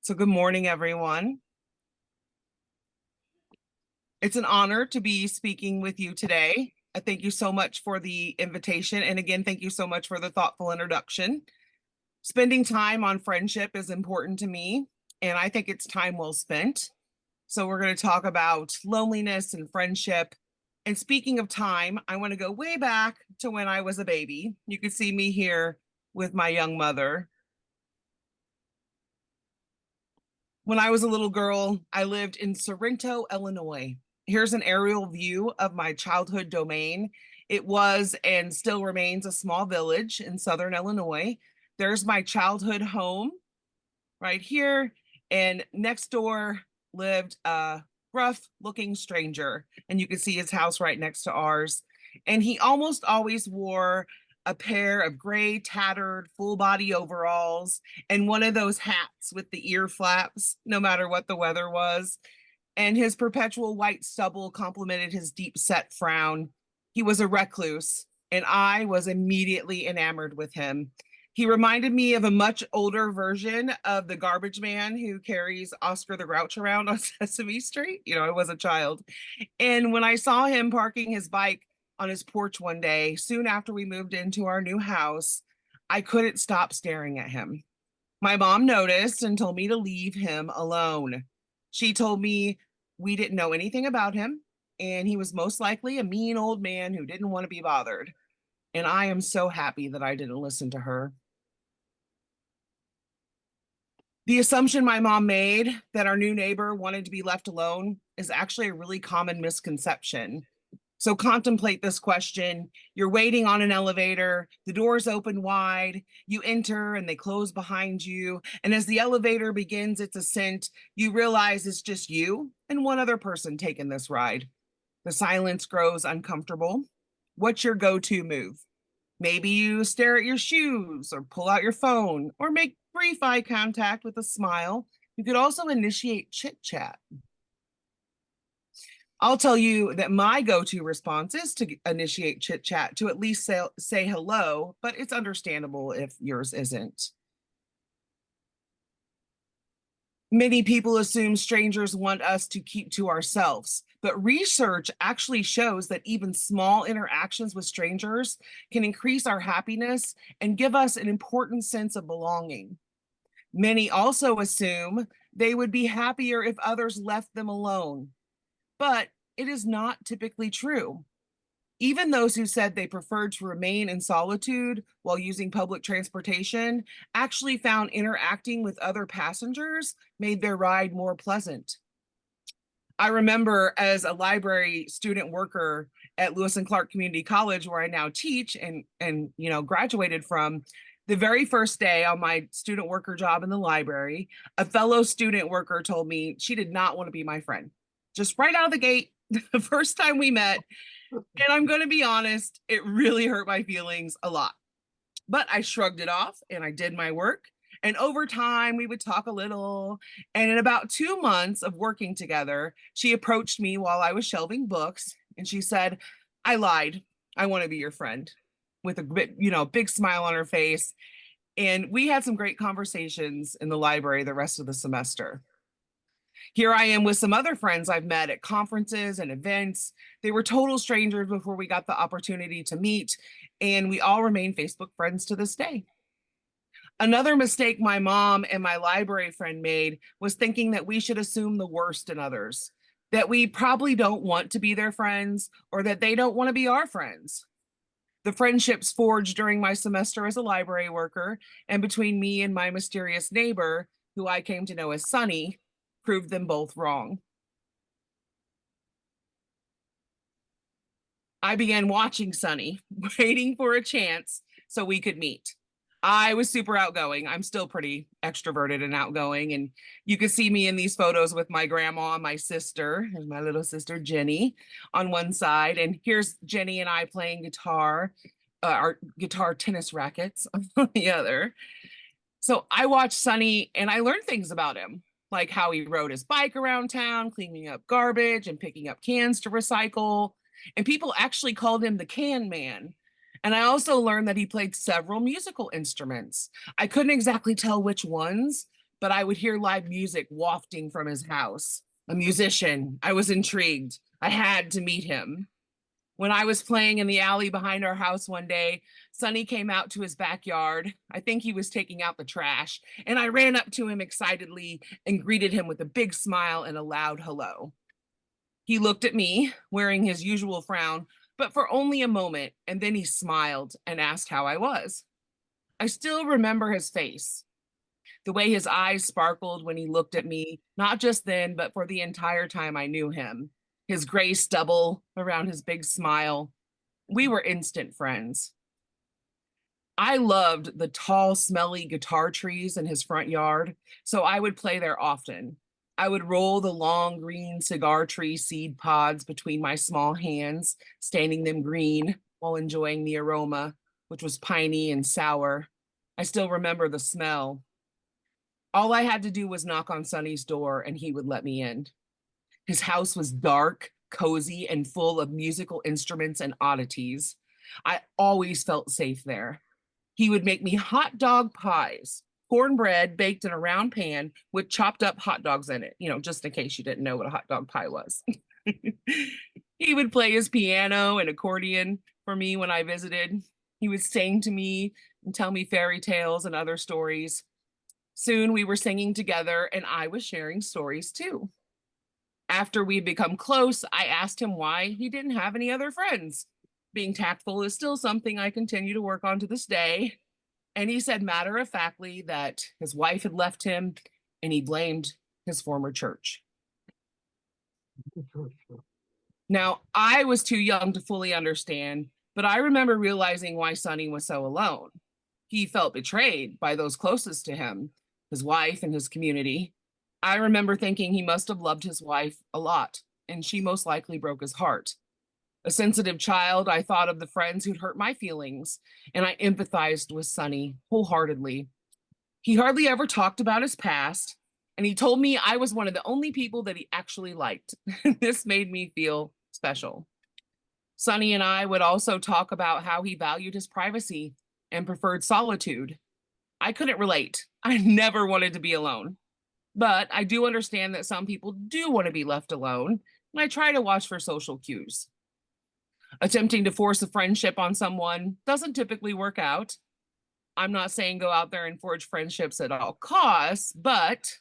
So good morning, everyone. It's an honor to be speaking with you today. I thank you so much for the invitation. And again, thank you so much for the thoughtful introduction. Spending time on friendship is important to me, and I think it's time well spent. So we're going to talk about loneliness and friendship. And speaking of time, I want to go way back to when I was a baby. You can see me here with my young mother. When I was a little girl, I lived in Sorrento, Illinois. Here's an aerial view of my childhood domain. It was and still remains a small village in southern Illinois. There's my childhood home right here. And next door lived a rough looking stranger. And you can see his house right next to ours. And he almost always wore a pair of gray, tattered, full body overalls and one of those hats with the ear flaps, no matter what the weather was. And his perpetual white stubble complemented his deep set frown. He was a recluse, and I was immediately enamored with him. He reminded me of a much older version of the garbage man who carries Oscar the Grouch around on Sesame Street. I was a child. And when I saw him parking his bike on his porch one day, soon after we moved into our new house, I couldn't stop staring at him. My mom noticed and told me to leave him alone. She told me we didn't know anything about him, and he was most likely a mean old man who didn't want to be bothered. And I am so happy that I didn't listen to her. The assumption my mom made that our new neighbor wanted to be left alone is actually a really common misconception. So contemplate this question. You're waiting on an elevator, the doors open wide, you enter and they close behind you. And as the elevator begins its ascent, you realize it's just you and one other person taking this ride. The silence grows uncomfortable. What's your go-to move? Maybe you stare at your shoes or pull out your phone or make brief eye contact with a smile. You could also initiate chit chat. I'll tell you that my go-to response is to initiate chit chat, to at least say hello, but it's understandable if yours isn't. Many people assume strangers want us to keep to ourselves, but research actually shows that even small interactions with strangers can increase our happiness and give us an important sense of belonging. Many also assume they would be happier if others left them alone, but it is not typically true. Even those who said they preferred to remain in solitude while using public transportation actually found interacting with other passengers made their ride more pleasant. I remember as a library student worker at Lewis and Clark Community College, where I now teach and graduated from, the very first day on my student worker job in the library, a fellow student worker told me she did not want to be my friend. Just right out of the gate, the first time we met. And I'm going to be honest, it really hurt my feelings a lot. But I shrugged it off and I did my work. And over time, we would talk a little. And in about 2 months of working together, she approached me while I was shelving books. And she said, I lied. I want to be your friend, with a big smile on her face. And we had some great conversations in the library the rest of the semester. Here I am with some other friends I've met at conferences and events. They were total strangers before we got the opportunity to meet, and we all remain Facebook friends to this day. Another mistake my mom and my library friend made was thinking that we should assume the worst in others, that we probably don't want to be their friends or that they don't want to be our friends. The friendships forged during my semester as a library worker and between me and my mysterious neighbor, who I came to know as Sunny, proved them both wrong. I began watching Sunny, waiting for a chance so we could meet. I was super outgoing. I'm still pretty extroverted and outgoing. And you can see me in these photos with my grandma and my sister, and my little sister Jenny on one side. And here's Jenny and I playing guitar, our guitar tennis rackets on the other. So I watched Sunny and I learned things about him, like how he rode his bike around town, cleaning up garbage and picking up cans to recycle. And people actually called him the Can Man. And I also learned that he played several musical instruments. I couldn't exactly tell which ones, but I would hear live music wafting from his house. A musician. I was intrigued. I had to meet him. When I was playing in the alley behind our house one day, Sonny came out to his backyard. I think he was taking out the trash, and I ran up to him excitedly and greeted him with a big smile and a loud hello. He looked at me, wearing his usual frown, but for only a moment, and then he smiled and asked how I was. I still remember his face, the way his eyes sparkled when he looked at me, not just then, but for the entire time I knew him. His gray stubble around his big smile. We were instant friends. I loved the tall, smelly guitar trees in his front yard, so I would play there often. I would roll the long green cigar tree seed pods between my small hands, staining them green while enjoying the aroma, which was piney and sour. I still remember the smell. All I had to do was knock on Sonny's door and he would let me in. His house was dark, cozy, and full of musical instruments and oddities. I always felt safe there. He would make me hot dog pies, cornbread baked in a round pan with chopped up hot dogs in it, just in case you didn't know what a hot dog pie was. He would play his piano and accordion for me when I visited. He would sing to me and tell me fairy tales and other stories. Soon we were singing together and I was sharing stories too. After we'd become close, I asked him why he didn't have any other friends. Being tactful is still something I continue to work on to this day. And he said matter-of-factly that his wife had left him and he blamed his former church. Now, I was too young to fully understand, but I remember realizing why Sonny was so alone. He felt betrayed by those closest to him, his wife and his community. I remember thinking he must have loved his wife a lot, and she most likely broke his heart. A sensitive child, I thought of the friends who'd hurt my feelings, and I empathized with Sonny wholeheartedly. He hardly ever talked about his past, and he told me I was one of the only people that he actually liked. This made me feel special. Sonny and I would also talk about how he valued his privacy and preferred solitude. I couldn't relate. I never wanted to be alone. But I do understand that some people do want to be left alone, and I try to watch for social cues. Attempting to force a friendship on someone doesn't typically work out. I'm not saying go out there and forge friendships at all costs, but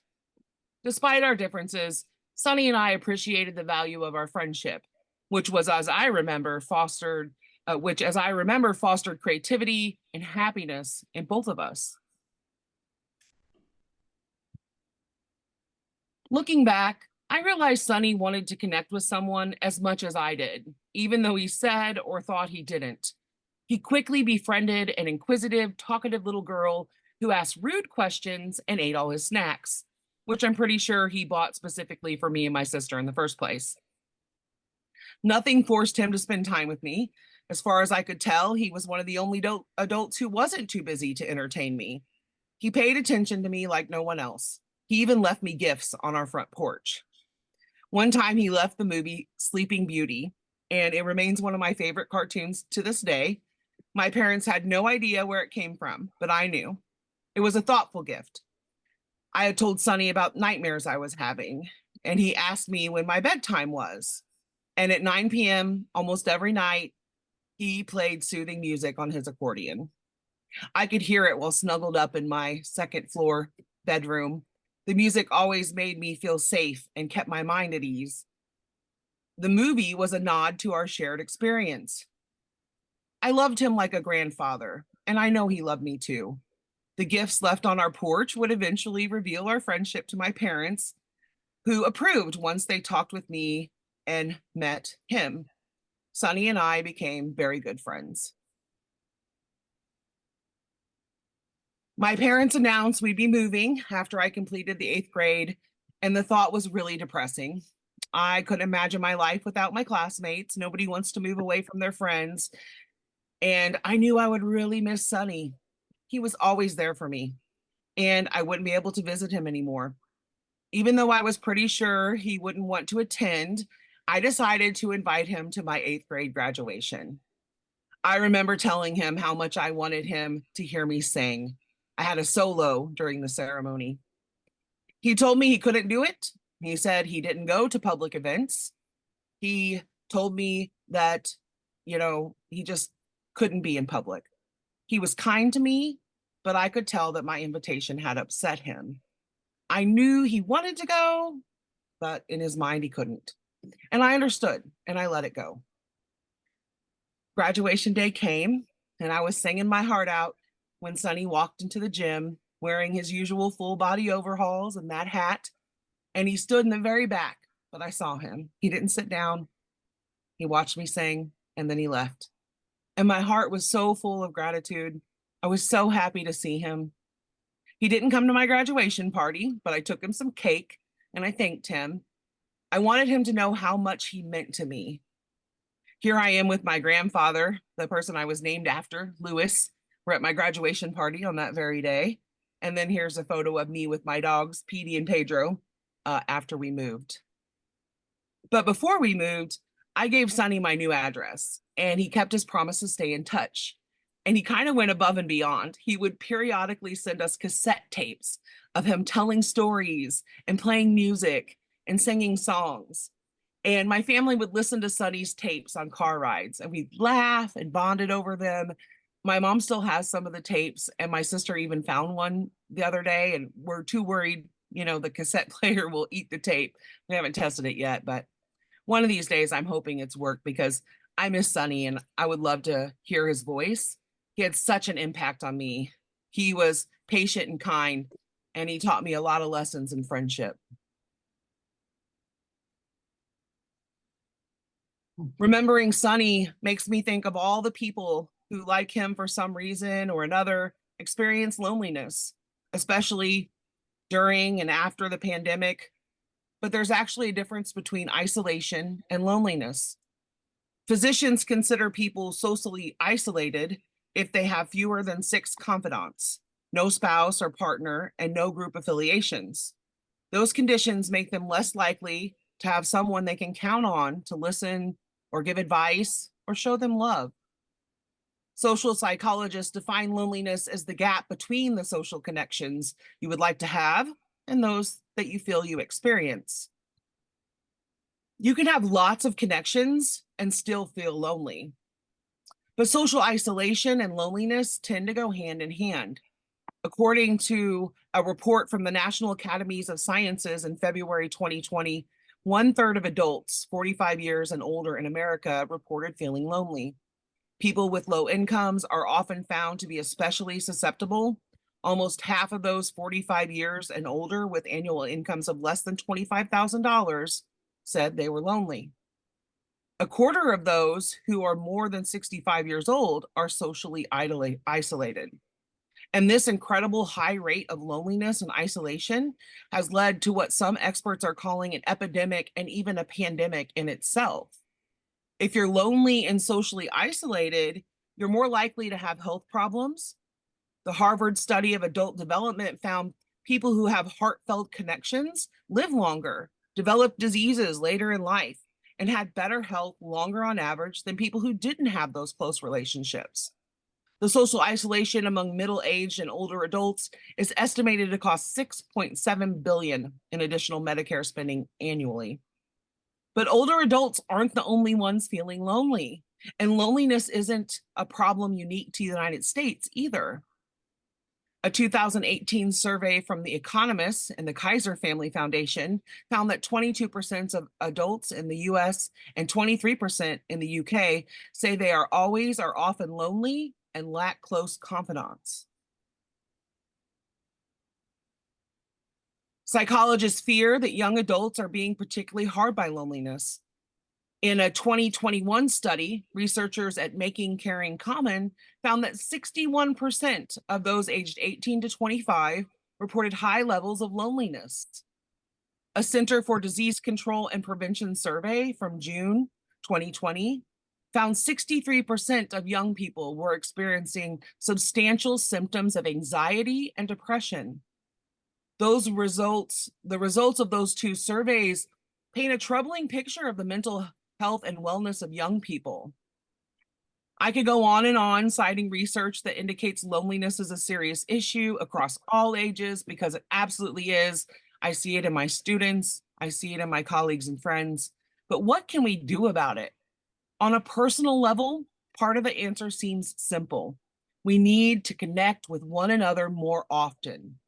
despite our differences, Sonny and I appreciated the value of our friendship, which was, as I remember, fostered creativity and happiness in both of us. Looking back, I realized Sonny wanted to connect with someone as much as I did, even though he said or thought he didn't. He quickly befriended an inquisitive, talkative little girl who asked rude questions and ate all his snacks, which I'm pretty sure he bought specifically for me and my sister in the first place. Nothing forced him to spend time with me. As far as I could tell, he was one of the only adults who wasn't too busy to entertain me. He paid attention to me like no one else. He even left me gifts on our front porch. One time he left the movie Sleeping Beauty, and it remains one of my favorite cartoons to this day. My parents had no idea where it came from, but I knew. It was a thoughtful gift. I had told Sonny about nightmares I was having, and he asked me when my bedtime was. And at 9 p.m., almost every night, he played soothing music on his accordion. I could hear it while snuggled up in my second floor bedroom. The music always made me feel safe and kept my mind at ease. The movie was a nod to our shared experience. I loved him like a grandfather, and I know he loved me too. The gifts left on our porch would eventually reveal our friendship to my parents, who approved once they talked with me and met him. Sonny and I became very good friends. My parents announced we'd be moving after I completed the 8th grade, and the thought was really depressing. I couldn't imagine my life without my classmates. Nobody wants to move away from their friends. And I knew I would really miss Sonny. He was always there for me, and I wouldn't be able to visit him anymore. Even though I was pretty sure he wouldn't want to attend, I decided to invite him to my 8th grade graduation. I remember telling him how much I wanted him to hear me sing. I had a solo during the ceremony. He told me he couldn't do it. He said he didn't go to public events. He told me that, he just couldn't be in public. He was kind to me, but I could tell that my invitation had upset him. I knew he wanted to go, but in his mind, he couldn't. And I understood and I let it go. Graduation day came and I was singing my heart out when Sonny walked into the gym wearing his usual full body overhauls and that hat. And he stood in the very back, but I saw him. He didn't sit down. He watched me sing and then he left. And my heart was so full of gratitude. I was so happy to see him. He didn't come to my graduation party, but I took him some cake and I thanked him. I wanted him to know how much he meant to me. Here I am with my grandfather, the person I was named after, Louis. We're at my graduation party on that very day. And then here's a photo of me with my dogs, Petey and Pedro, after we moved. But before we moved, I gave Sonny my new address and he kept his promise to stay in touch. And he kind of went above and beyond. He would periodically send us cassette tapes of him telling stories and playing music and singing songs. And my family would listen to Sonny's tapes on car rides and we'd laugh and bonded over them. My mom still has some of the tapes and my sister even found one the other day and we're too worried, the cassette player will eat the tape. We haven't tested it yet, but one of these days I'm hoping it's worked because I miss Sonny and I would love to hear his voice. He had such an impact on me. He was patient and kind and he taught me a lot of lessons in friendship. Remembering Sonny makes me think of all the people who, like him for some reason or another, experience loneliness, especially during and after the pandemic. But there's actually a difference between isolation and loneliness. Physicians consider people socially isolated if they have fewer than 6 confidants, no spouse or partner, and no group affiliations. Those conditions make them less likely to have someone they can count on to listen or give advice or show them love. Social psychologists define loneliness as the gap between the social connections you would like to have and those that you feel you experience. You can have lots of connections and still feel lonely. But social isolation and loneliness tend to go hand in hand. According to a report from the National Academies of Sciences in February 2020, 1/3 of adults 45 years and older in America reported feeling lonely. People with low incomes are often found to be especially susceptible. Almost half of those 45 years and older with annual incomes of less than $25,000 said they were lonely. 1/4 of those who are more than 65 years old are socially isolated. And this incredible high rate of loneliness and isolation has led to what some experts are calling an epidemic and even a pandemic in itself. If you're lonely and socially isolated, you're more likely to have health problems. The Harvard study of adult development found people who have heartfelt connections live longer, develop diseases later in life, and had better health longer on average than people who didn't have those close relationships. The social isolation among middle-aged and older adults is estimated to cost $6.7 billion in additional Medicare spending annually. But older adults aren't the only ones feeling lonely, and loneliness isn't a problem unique to the United States either. A 2018 survey from The Economist and the Kaiser Family Foundation found that 22% of adults in the US and 23% in the UK say they are always or often lonely and lack close confidants. Psychologists fear that young adults are being particularly hard by loneliness. In a 2021 study, researchers at Making Caring Common found that 61% of those aged 18 to 25 reported high levels of loneliness. A Center for Disease Control and Prevention survey from June 2020 found 63% of young people were experiencing substantial symptoms of anxiety and depression. The results of those 2 surveys paint a troubling picture of the mental health and wellness of young people. I could go on and on citing research that indicates loneliness is a serious issue across all ages because it absolutely is. I see it in my students. I see it in my colleagues and friends. But what can we do about it? On a personal level, part of the answer seems simple. We need to connect with one another more often.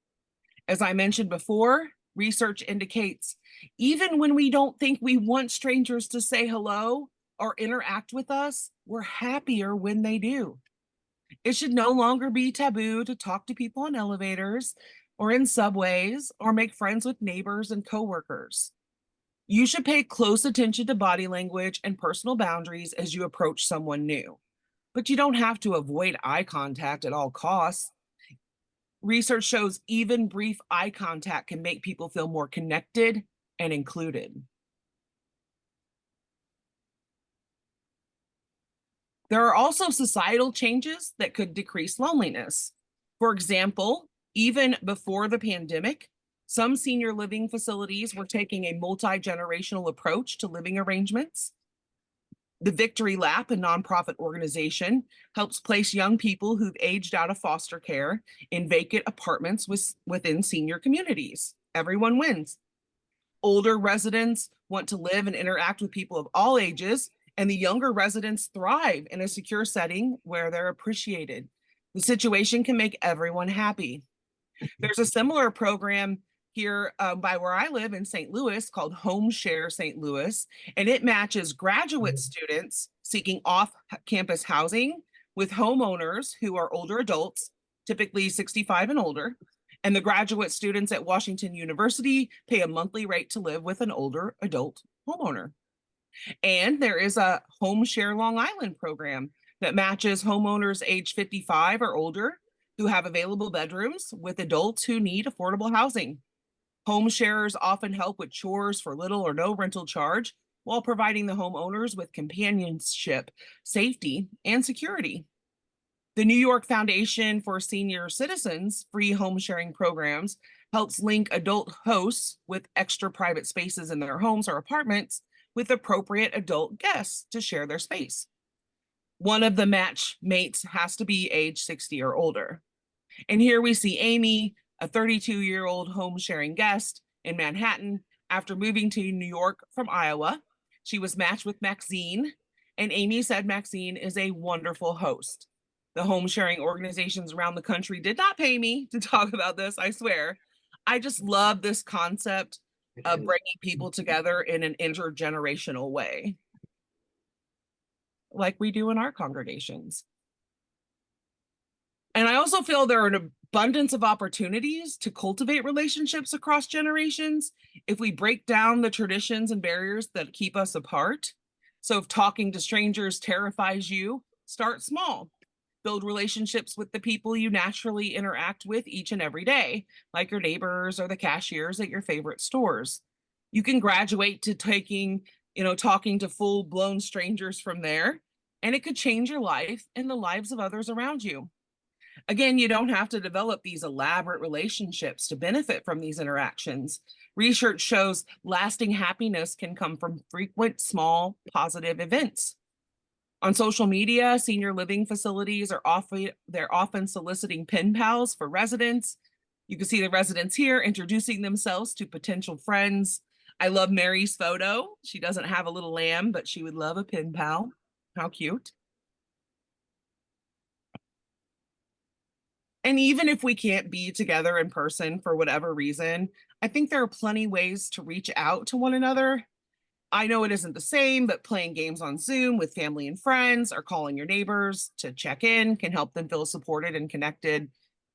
As I mentioned before, research indicates even when we don't think we want strangers to say hello or interact with us, we're happier when they do. It should no longer be taboo to talk to people in elevators or in subways or make friends with neighbors and coworkers. You should pay close attention to body language and personal boundaries as you approach someone new, but you don't have to avoid eye contact at all costs. Research shows even brief eye contact can make people feel more connected and included. There are also societal changes that could decrease loneliness. For example, even before the pandemic, some senior living facilities were taking a multi-generational approach to living arrangements. The Victory Lap, a nonprofit organization, helps place young people who've aged out of foster care in vacant apartments within senior communities. Everyone wins. Older residents want to live and interact with people of all ages, and the younger residents thrive in a secure setting where they're appreciated. The situation can make everyone happy. There's a similar program here by where I live in St. Louis called Home Share St. Louis, and it matches graduate students seeking off-campus housing with homeowners who are older adults, typically 65 and older, and the graduate students at Washington University pay a monthly rate to live with an older adult homeowner. And there is a Home Share Long Island program that matches homeowners age 55 or older who have available bedrooms with adults who need affordable housing. Home sharers often help with chores for little or no rental charge while providing the homeowners with companionship, safety, and security. The New York Foundation for Senior Citizens free home sharing programs helps link adult hosts with extra private spaces in their homes or apartments with appropriate adult guests to share their space. One of the match mates has to be age 60 or older. And here we see Amy, a 32-year-old home sharing guest in Manhattan. After moving to New York from Iowa, she was matched with Maxine, and Amy said Maxine is a wonderful host. The home sharing organizations around the country did not pay me to talk about this, I swear. I just love this concept of bringing people together in an intergenerational way, like we do in our congregations. And I also feel there are an abundance of opportunities to cultivate relationships across generations if we break down the traditions and barriers that keep us apart. So if talking to strangers terrifies you, start small. Build relationships with the people you naturally interact with each and every day, like your neighbors or the cashiers at your favorite stores. You can graduate to talking to full-blown strangers from there, and it could change your life and the lives of others around you. Again, you don't have to develop these elaborate relationships to benefit from these interactions. Research shows lasting happiness can come from frequent, small, positive events. On social media, senior living facilities are often soliciting pen pals for residents. You can see the residents here introducing themselves to potential friends. I love Mary's photo. She doesn't have a little lamb, but she would love a pen pal. How cute. And even if we can't be together in person for whatever reason, I think there are plenty ways to reach out to one another. I know it isn't the same, but playing games on Zoom with family and friends or calling your neighbors to check in can help them feel supported and connected.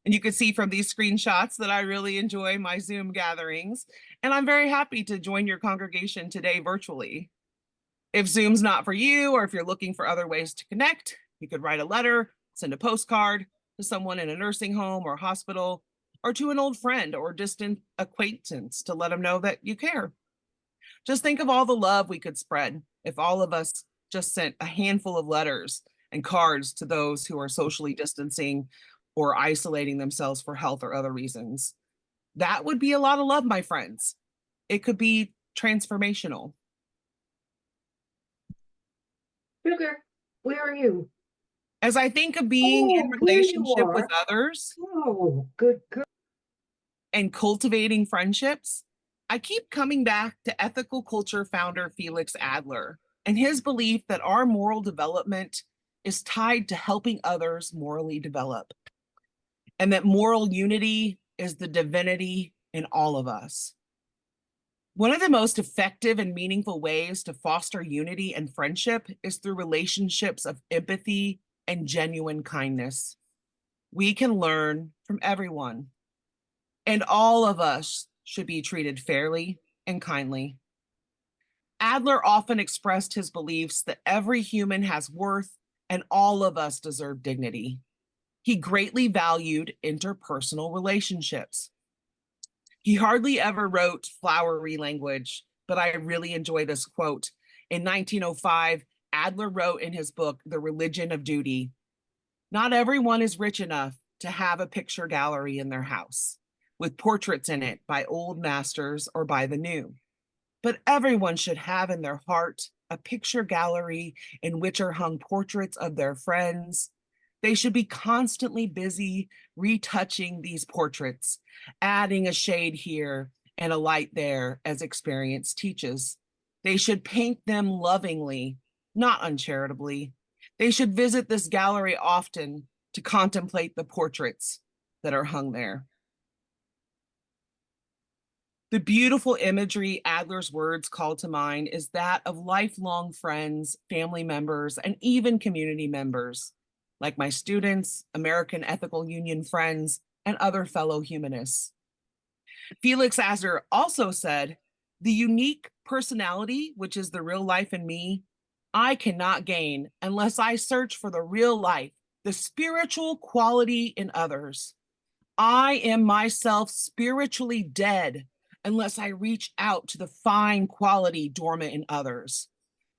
And you can see from these screenshots that I really enjoy my Zoom gatherings, and I'm very happy to join your congregation today virtually. If Zoom's not for you, or if you're looking for other ways to connect, you could write a letter, send a postcard to someone in a nursing home or hospital, or to an old friend or distant acquaintance to let them know that you care. Just think of all the love we could spread if all of us just sent a handful of letters and cards to those who are socially distancing or isolating themselves for health or other reasons. That would be a lot of love, my friends. It could be transformational. Sugar, where are you? As I think of being in Here you relationship with are. others Oh, good girl. and cultivating friendships, I keep coming back to ethical culture founder Felix Adler and his belief that our moral development is tied to helping others morally develop, and that moral unity is the divinity in all of us. One of the most effective and meaningful ways to foster unity and friendship is through relationships of empathy and genuine kindness. We can learn from everyone, and all of us should be treated fairly and kindly. Adler often expressed his beliefs that every human has worth and all of us deserve dignity. He greatly valued interpersonal relationships. He hardly ever wrote flowery language, but I really enjoy this quote. In 1905, Adler wrote in his book, The Religion of Duty, "Not everyone is rich enough to have a picture gallery in their house with portraits in it by old masters or by the new. But everyone should have in their heart a picture gallery in which are hung portraits of their friends. They should be constantly busy retouching these portraits, adding a shade here and a light there as experience teaches. They should paint them lovingly, not uncharitably. They should visit this gallery often to contemplate the portraits that are hung there." The beautiful imagery Adler's words call to mind is that of lifelong friends, family members, and even community members, like my students, American Ethical Union friends, and other fellow humanists. Felix Adler also said, "The unique personality, which is the real life in me, I cannot gain unless I search for the real life, the spiritual quality in others. I am myself spiritually dead unless I reach out to the fine quality dormant in others.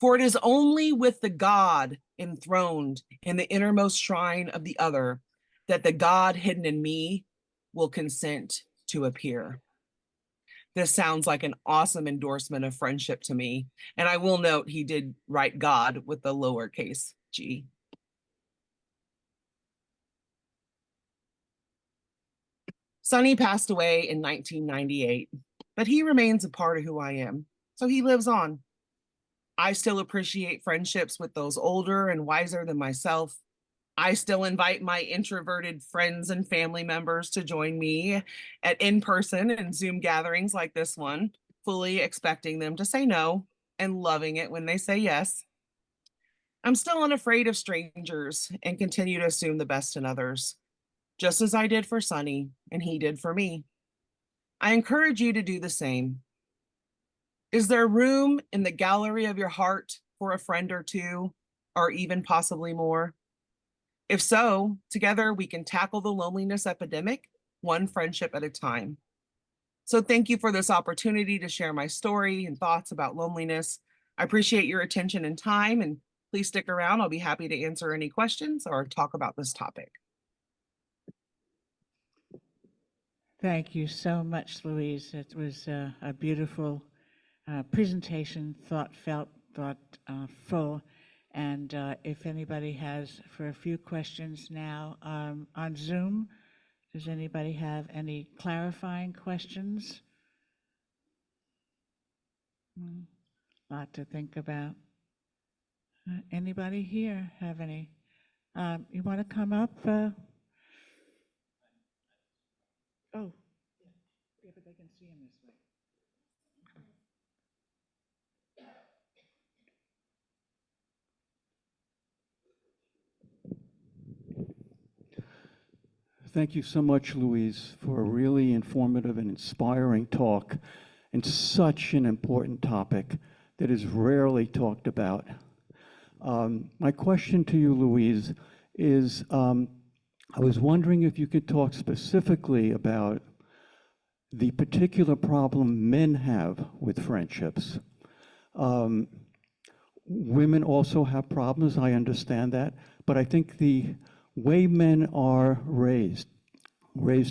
For it is only with the God enthroned in the innermost shrine of the other that the God hidden in me will consent to appear." This sounds like an awesome endorsement of friendship to me. And I will note he did write God with the lowercase g. Sonny passed away in 1998, but he remains a part of who I am, so he lives on. I still appreciate friendships with those older and wiser than myself. I still invite my introverted friends and family members to join me at in-person and Zoom gatherings like this one, fully expecting them to say no and loving it when they say yes. I'm still unafraid of strangers and continue to assume the best in others, just as I did for Sonny and he did for me. I encourage you to do the same. Is there room in the gallery of your heart for a friend or two, or even possibly more? If so, together we can tackle the loneliness epidemic, one friendship at a time. So thank you for this opportunity to share my story and thoughts about loneliness. I appreciate your attention and time, and please stick around. I'll be happy to answer any questions or talk about this topic. Thank you so much, Louise. It was a beautiful presentation, thoughtful. And if anybody has for a few questions now on Zoom, does anybody have any clarifying questions? A lot to think about. Anybody here have any? You want to come up? Oh, yeah, but they can see him this way. Thank you so much, Louise, for a really informative and inspiring talk and such an important topic that is rarely talked about. My question to you, Louise, is I was wondering if you could talk specifically about the particular problem men have with friendships. Women also have problems, I understand that, but I think the way men are raised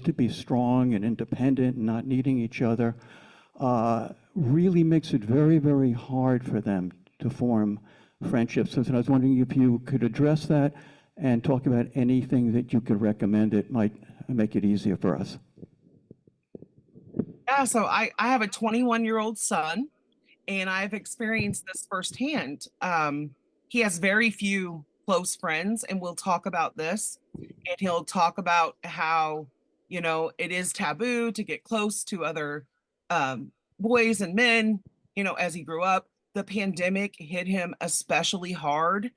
to be strong and independent and not needing each other, really makes it very, very hard for them to form friendships. So I was wondering if you could address that and talk about anything that you could recommend that might make it easier for us. Yeah, so I have a 21-year-old son, and I've experienced this firsthand. He has very few close friends, and we'll talk about this. And he'll talk about how, it is taboo to get close to other boys and men, as he grew up. The pandemic hit him especially hard.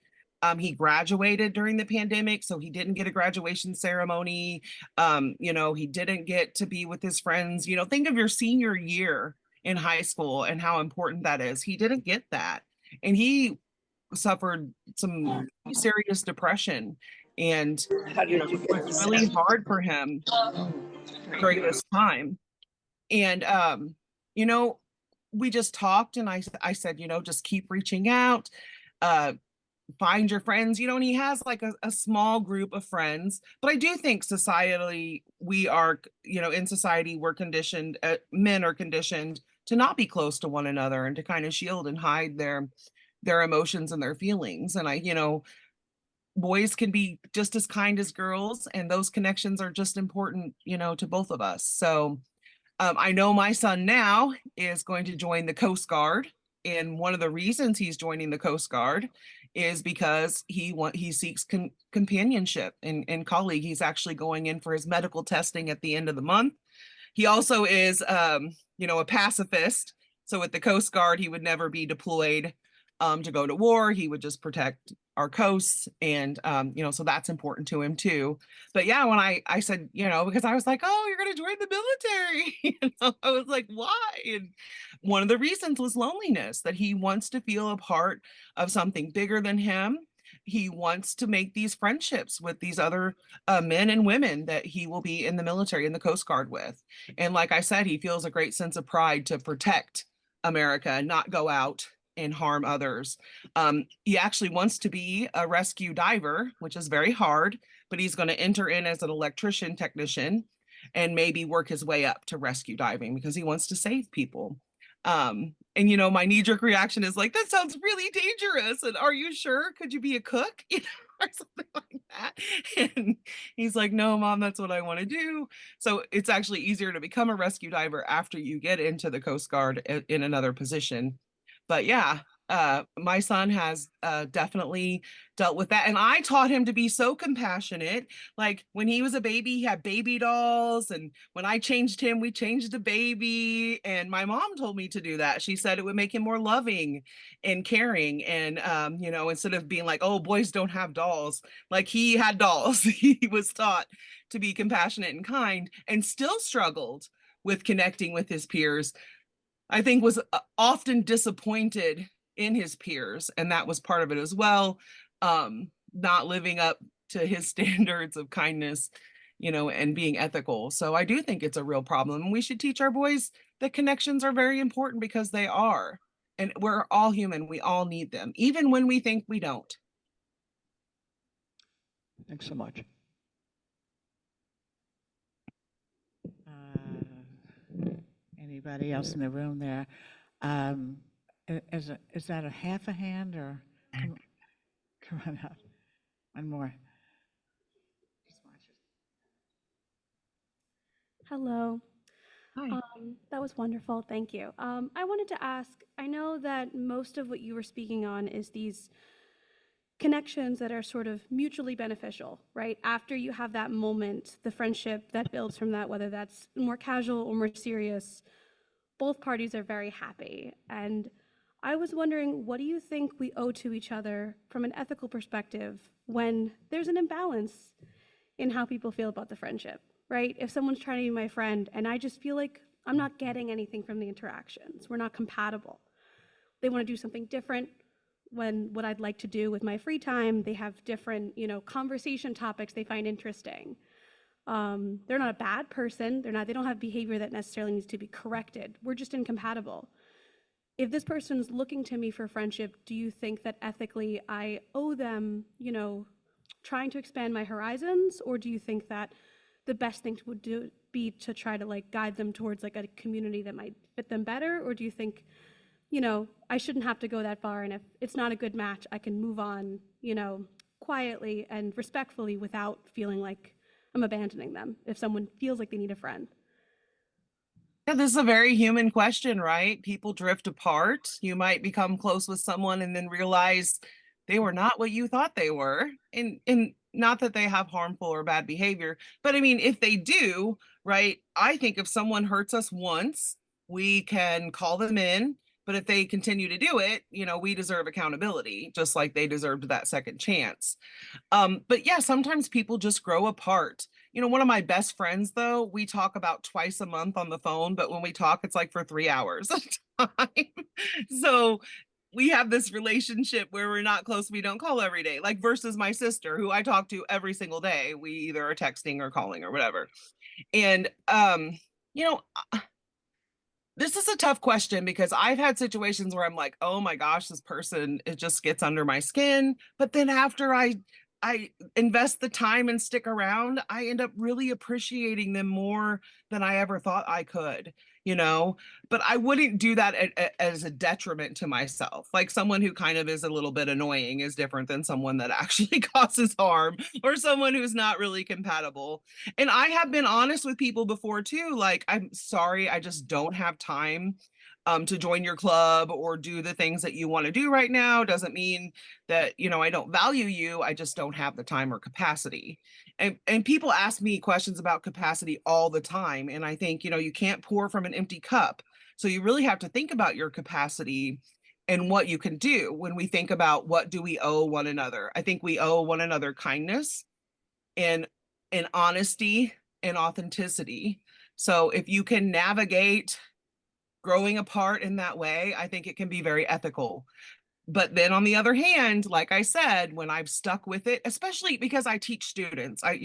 He graduated during the pandemic, so he didn't get a graduation ceremony. He didn't get to be with his friends. Think of your senior year in high school and how important that is. He didn't get that. And he suffered some serious depression. And, How did you it get was really hard for him during this time. And, you know, we just talked and I said, just keep reaching out, uh, find your friends, and he has like a small group of friends. But I do think societally, we are, in society, we're conditioned, men are conditioned to not be close to one another and to kind of shield and hide their emotions and their feelings. And boys can be just as kind as girls, and those connections are just important, to both of us. So I know my son now is going to join the Coast Guard, and one of the reasons he's joining the Coast Guard is because he seeks companionship and colleague. He's actually going in for his medical testing at the end of the month. He also is, a pacifist. So at the Coast Guard, he would never be deployed to go to war. He would just protect our coasts. And, so that's important to him too. But yeah, when I said, because I was like, oh, you're going to join the military. I was like, why? And one of the reasons was loneliness, that he wants to feel a part of something bigger than him. He wants to make these friendships with these other men and women that he will be in the military, in the Coast Guard with. And like I said, he feels a great sense of pride to protect America and not go out and harm others. He actually wants to be a rescue diver, which is very hard, but he's going to enter in as an electrician technician and maybe work his way up to rescue diving because he wants to save people. And my knee-jerk reaction is like, that sounds really dangerous. And are you sure? Could you be a cook? Or something like that. And he's like, no, Mom, that's what I want to do. So it's actually easier to become a rescue diver after you get into the Coast Guard in another position. But yeah, my son has definitely dealt with that. And I taught him to be so compassionate. Like when he was a baby, he had baby dolls. And when I changed him, we changed the baby. And my mom told me to do that. She said it would make him more loving and caring. And, instead of being like, oh, boys don't have dolls, like he had dolls. He was taught to be compassionate and kind and still struggled with connecting with his peers. I think was often disappointed in his peers, and that was part of it as well. Not living up to his standards of kindness, and being ethical. So I do think it's a real problem. We should teach our boys that connections are very important because they are. And we're all human. We all need them, even when we think we don't. Thanks so much. Anybody else in the room there? Is that a half a hand or come on up? One more. Hello. Hi. That was wonderful. Thank you. I wanted to ask, I know that most of what you were speaking on is these connections that are sort of mutually beneficial, right? After you have that moment, the friendship that builds from that, whether that's more casual or more serious, both parties are very happy. And I was wondering, what do you think we owe to each other from an ethical perspective when there's an imbalance in how people feel about the friendship, right? If someone's trying to be my friend and I just feel like I'm not getting anything from the interactions, we're not compatible. They want to do something different when what I'd like to do with my free time, they have different, conversation topics they find interesting. They're not a bad person. They don't have behavior that necessarily needs to be corrected. We're just incompatible. If this person's looking to me for friendship, do you think that ethically I owe them, trying to expand my horizons? Or do you think that the best thing would be to try to guide them towards a community that might fit them better? Or do you think, I shouldn't have to go that far, and if it's not a good match, I can move on, quietly and respectfully without feeling like I'm abandoning them if someone feels like they need a friend? Yeah, this is a very human question, right? People drift apart. You might become close with someone and then realize they were not what you thought they were. And not that they have harmful or bad behavior, but I mean, if they do, right? I think if someone hurts us once, we can call them in. But if they continue to do it, we deserve accountability, just like they deserved that second chance. But yeah, sometimes people just grow apart. One of my best friends, though, we talk about twice a month on the phone, but when we talk, it's like for 3 hours at a time. So we have this relationship where we're not close, we don't call every day, like versus my sister, who I talk to every single day. We either are texting or calling or whatever. And you know, this is a tough question because I've had situations where I'm like, oh my gosh, this person, it just gets under my skin. But then after I invest the time and stick around, I end up really appreciating them more than I ever thought I could, you know? But I wouldn't do that as a detriment to myself. Like someone who kind of is a little bit annoying is different than someone that actually causes harm, or someone who's not really compatible. And I have been honest with people before too. Like, I'm sorry, I just don't have time to join your club or do the things that you want to do right now. Doesn't mean that, I don't value you. I just don't have the time or capacity. And people ask me questions about capacity all the time. And I think, you can't pour from an empty cup. So you really have to think about your capacity and what you can do when we think about what do we owe one another. I think we owe one another kindness and honesty and authenticity. So if you can navigate growing apart in that way, I think it can be very ethical. But then on the other hand, like I said, when I've stuck with it, especially because I teach students, I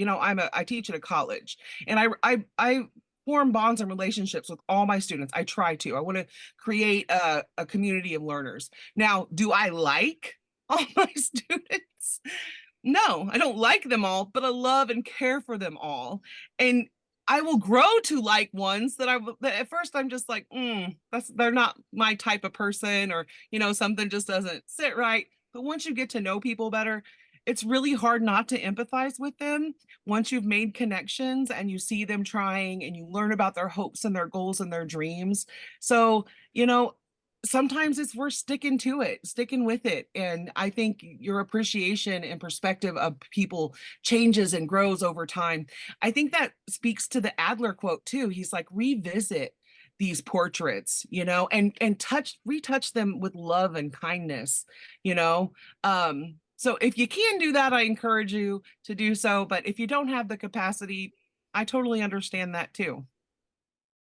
teach at a college, and I form bonds and relationships with all my students. I try to. I want to create a community of learners. Now, do I like all my students? No, I don't like them all, but I love and care for them all. And I will grow to like ones that at first I'm just like, they're not my type of person, or, something just doesn't sit right. But once you get to know people better, it's really hard not to empathize with them once you've made connections and you see them trying and you learn about their hopes and their goals and their dreams. So, sometimes it's worth sticking with it. And I think your appreciation and perspective of people changes and grows over time. I think that speaks to the Adler quote too. He's like, revisit these portraits, and retouch them with love and kindness, you know. So if you can do that, I encourage you to do so. But if you don't have the capacity, I totally understand that too.